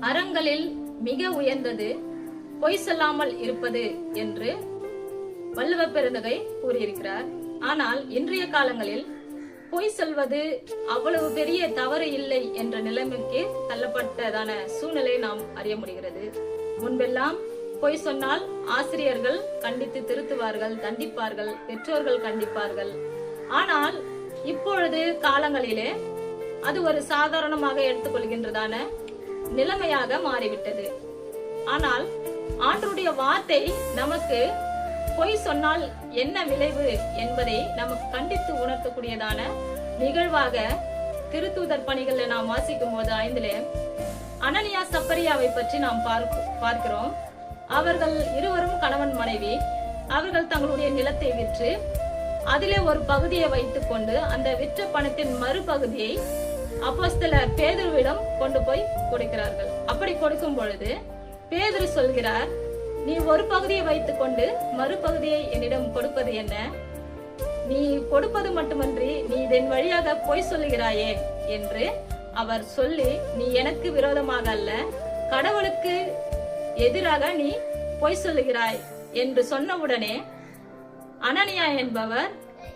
அறங்களில் மிக உயர்ந்தது பொய் சொல்லாமல் இருப்பது என்று வள்ளுவ பெருந்தகை கூறியிருக்கிறார். ஆனால் இன்றைய காலங்களில் பொய் சொல்வது அவ்வளவு பெரிய தவறு இல்லை என்ற நிலைமைக்கு தள்ளப்பட்டதான சூழ்நிலை நாம் அறிய முடிகிறது. முன்பெல்லாம் பொய் சொன்னால் ஆசிரியர்கள் கண்டித்து திருத்துவார்கள், தண்டிப்பார்கள், பெற்றோர்கள் கண்டிப்பார்கள். ஆனால் இப்பொழுது காலங்களிலே அது ஒரு சாதாரணமாக எடுத்துக்கொள்கின்றதான நிலைமையாக மாறிவிட்டது. ஆனால் ஆண்டவருடைய வார்த்தை நமக்கு பொய் சொன்னால் என்ன விளைவு என்பதை நமக்கு கண்டித்து உணர்த்தக்கூடியதான நிகழ்வாக திருத்தூதர் பணிகளை நாம் வாசிக்கும் போது 5 அனனியா சப்பரியாவை பற்றி நாம் பார்க்கிறோம். அவர்கள் இருவரும் கணவன் மனைவி. அவர்கள் தங்களுடைய நிலத்தை விற்று அதிலே ஒரு பகுதியை வைத்துக் கொண்டு அந்த விற்ற பணத்தின் மறுபகுதியை அப்போஸ்தலர் பேதுருவிடம் கொண்டு போய் கொடுக்கிறார்கள். அப்படி கொடுக்கும் பொழுது பேதுரு சொல்கிறார், நீ ஒரு பகுதியை வைத்துக் கொண்டு மறுபகுதியை என்னிடம் கொடுப்பது என்ன? நீ கொடுப்பது மட்டுமன்றி நீ இதன் வழியாக பொய் சொல்லுகிறாயே என்று அவர் சொல்லி, நீ எனக்கு விரோதமாக அல்ல, கடவுளுக்கு எதிராக நீ பொய் சொல்லுகிறாய் என்று சொன்னவுடனே அனனியா என்பவர்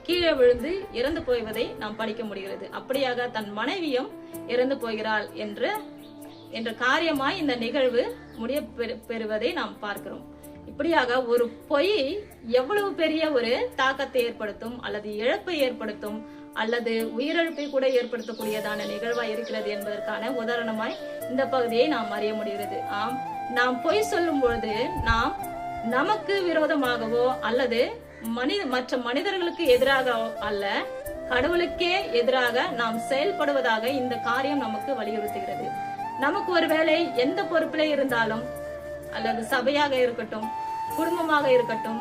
கீழே விழுந்து இறந்து போய்வதை நாம் படிக்க முடிகிறது. அப்படியாக தன் மனைவியும் இறந்து போகிறாள் என்ற காரியமாய் இந்த நிகழ்வு முடிய பெறுவதை நாம் பார்க்கிறோம். இப்படியாக ஒரு பொய் எவ்வளவு பெரிய ஒரு தாக்கத்தை ஏற்படுத்தும், அல்லது இழப்பை ஏற்படுத்தும், அல்லது உயிரிழப்பை கூட ஏற்படுத்தக்கூடியதான நிகழ்வாய் இருக்கிறது என்பதற்கான உதாரணமாய் இந்த பகுதியை நாம் அறிய முடிகிறது. ஆம், நாம் பொய் சொல்லும் பொழுது நாம் நமக்கு விரோதமாகவோ அல்லது மற்ற மனிதர்களுக்கு எதிராக அல்ல, கடவுளுக்கே எதிராக நாம் செயல்படுவதாக இந்த காரியம் நமக்கு வலியுறுத்துகிறது. நமக்கு ஒருவேளை எந்த பொறுப்பிலே இருந்தாலும், அல்லது சபையாக இருக்கட்டும், குடும்பமாக இருக்கட்டும்,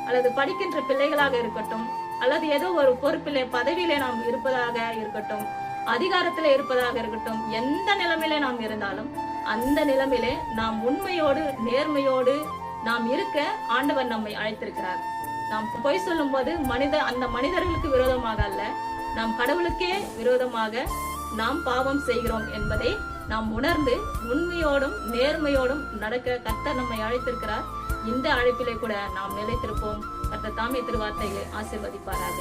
அல்லது படிக்கின்ற பிள்ளைகளாக இருக்கட்டும், அல்லது ஏதோ ஒரு பொறுப்பிலே பதவியிலே நாம் இருப்பதாக இருக்கட்டும், அதிகாரத்திலே இருப்பதாக இருக்கட்டும், எந்த நிலைமையிலே நாம் இருந்தாலும் அந்த நிலைமையிலே நாம் உண்மையோடு நேர்மையோடு நாம் இருக்க ஆண்டவர் நம்மை அழைத்திருக்கிறார். நாம் பொய் சொல்லும் போது அந்த மனிதர்களுக்கு விரோதமாக அல்ல, நாம் கடவுளுக்கே விரோதமாக நாம் பாவம் செய்கிறோம் என்பதை நாம் உணர்ந்து உண்மையோடும் நேர்மையோடும் நடக்க கர்த்தர் நம்மை அழைத்திருக்கிறார். இந்த அழைப்பிலே கூட நாம் நிலைத்திருப்போம். கர்த்தர் தாமே திருவார்த்தையை ஆசீர்வதிப்பாராக.